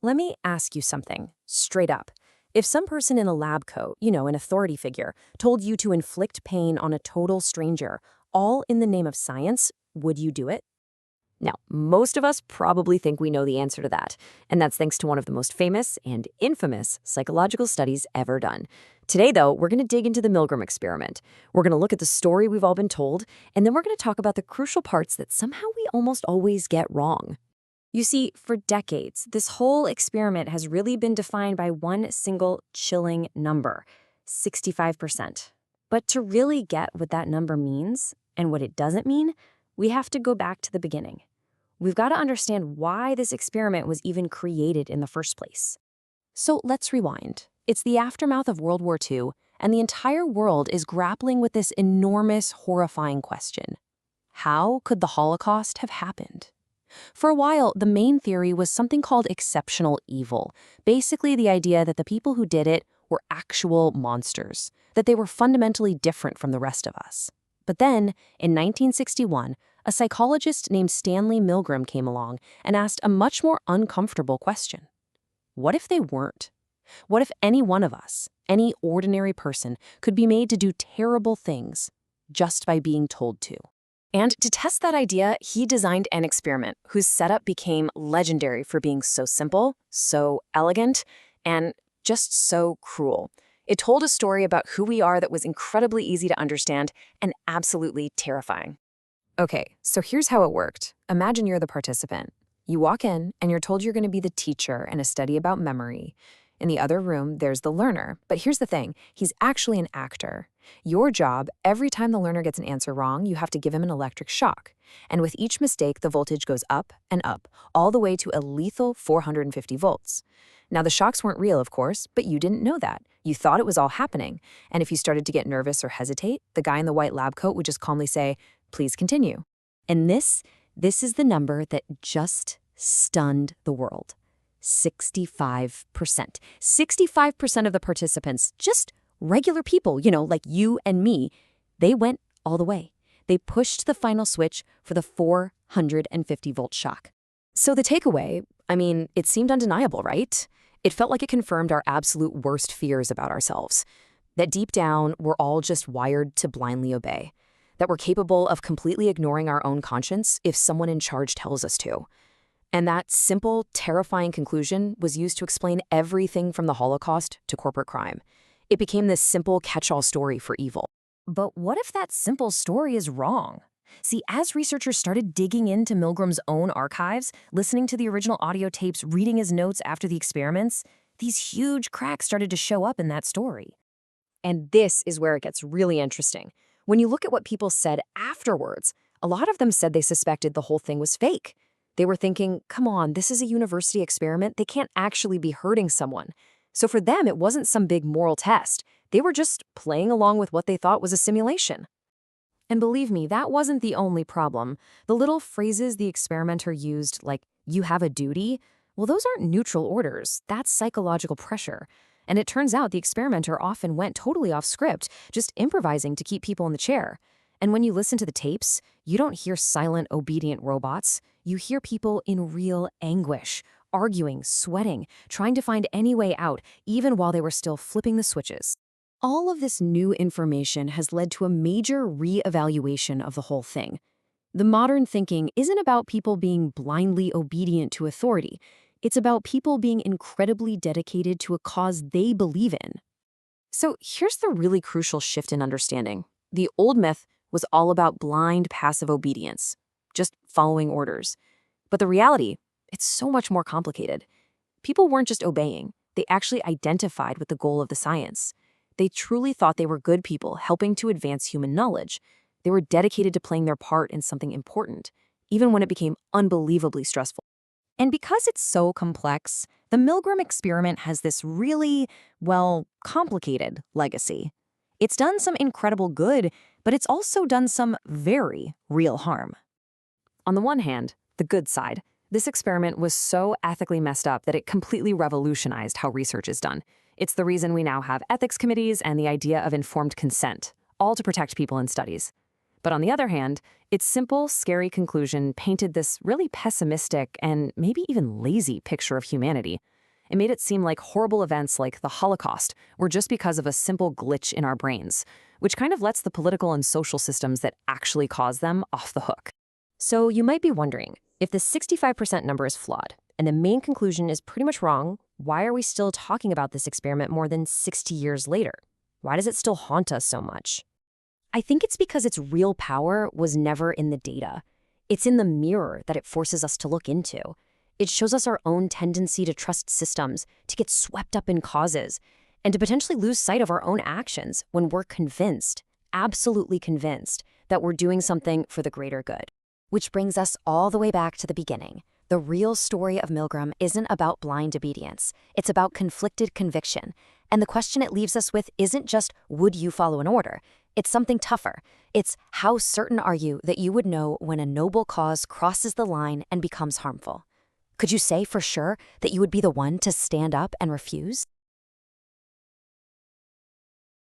Let me ask you something, straight up. If some person in a lab coat, an authority figure, told you to inflict pain on a total stranger, all in the name of science, would you do it? Now, most of us probably think we know the answer to that, and that's thanks to one of the most famous and infamous psychological studies ever done. Today, though, we're going to dig into the Milgram experiment. We're going to look at the story we've all been told, and then we're going to talk about the crucial parts that somehow we almost always get wrong. You see, for decades, this whole experiment has really been defined by one single chilling number, 65%. But to really get what that number means and what it doesn't mean, we have to go back to the beginning. We've got to understand why this experiment was even created in the first place. So let's rewind. It's the aftermath of World War II, and the entire world is grappling with this enormous, horrifying question. How could the Holocaust have happened? For a while, the main theory was something called exceptional evil, basically the idea that the people who did it were actual monsters, that they were fundamentally different from the rest of us. But then, in 1961, a psychologist named Stanley Milgram came along and asked a much more uncomfortable question. What if they weren't? What if any one of us, any ordinary person, could be made to do terrible things just by being told to? And to test that idea, he designed an experiment whose setup became legendary for being so simple, so elegant, and just so cruel. It told a story about who we are that was incredibly easy to understand and absolutely terrifying. Okay, so here's how it worked. Imagine you're the participant. You walk in and you're told you're going to be the teacher in a study about memory. In the other room, there's the learner. But here's the thing, he's actually an actor. Your job, every time the learner gets an answer wrong, you have to give him an electric shock. And with each mistake, the voltage goes up and up, all the way to a lethal 450 volts. Now, the shocks weren't real, of course, but you didn't know that. You thought it was all happening. And if you started to get nervous or hesitate, the guy in the white lab coat would just calmly say, "Please continue." And this is the number that just stunned the world. 65%. 65% of the participants, just regular people, like you and me, they went all the way. They pushed the final switch for the 450-volt shock. So the takeaway, it seemed undeniable, right? It felt like it confirmed our absolute worst fears about ourselves. That deep down, we're all just wired to blindly obey. That we're capable of completely ignoring our own conscience if someone in charge tells us to. And that simple, terrifying conclusion was used to explain everything from the Holocaust to corporate crime. It became this simple catch-all story for evil. But what if that simple story is wrong? See, as researchers started digging into Milgram's own archives, listening to the original audio tapes, reading his notes after the experiments, these huge cracks started to show up in that story. And this is where it gets really interesting. When you look at what people said afterwards, a lot of them said they suspected the whole thing was fake. They were thinking, come on, this is a university experiment. They can't actually be hurting someone. So for them, it wasn't some big moral test. They were just playing along with what they thought was a simulation. And believe me, that wasn't the only problem. The little phrases the experimenter used, like, "you have a duty," well, those aren't neutral orders. That's psychological pressure. And it turns out the experimenter often went totally off script, just improvising to keep people in the chair. And when you listen to the tapes, you don't hear silent, obedient robots. You hear people in real anguish, arguing, sweating, trying to find any way out, even while they were still flipping the switches. All of this new information has led to a major re-evaluation of the whole thing. The modern thinking isn't about people being blindly obedient to authority. It's about people being incredibly dedicated to a cause they believe in. So here's the really crucial shift in understanding. The old myth was all about blind, passive obedience, just following orders. But the reality, it's so much more complicated. People weren't just obeying. They actually identified with the goal of the science. They truly thought they were good people helping to advance human knowledge. They were dedicated to playing their part in something important, even when it became unbelievably stressful. And because it's so complex, the Milgram experiment has this really, complicated legacy. It's done some incredible good, but it's also done some very real harm. On the one hand, the good side, this experiment was so ethically messed up that it completely revolutionized how research is done. It's the reason we now have ethics committees and the idea of informed consent, all to protect people in studies. But on the other hand, its simple, scary conclusion painted this really pessimistic and maybe even lazy picture of humanity. It made it seem like horrible events like the Holocaust were just because of a simple glitch in our brains, which kind of lets the political and social systems that actually cause them off the hook. So you might be wondering, if the 65% number is flawed, and the main conclusion is pretty much wrong, why are we still talking about this experiment more than 60 years later? Why does it still haunt us so much? I think it's because its real power was never in the data. It's in the mirror that it forces us to look into. It shows us our own tendency to trust systems, to get swept up in causes, and to potentially lose sight of our own actions when we're convinced, absolutely convinced, that we're doing something for the greater good. Which brings us all the way back to the beginning. The real story of Milgram isn't about blind obedience. It's about conflicted conviction. And the question it leaves us with isn't just, would you follow an order? It's something tougher. It's, how certain are you that you would know when a noble cause crosses the line and becomes harmful? Could you say for sure that you would be the one to stand up and refuse?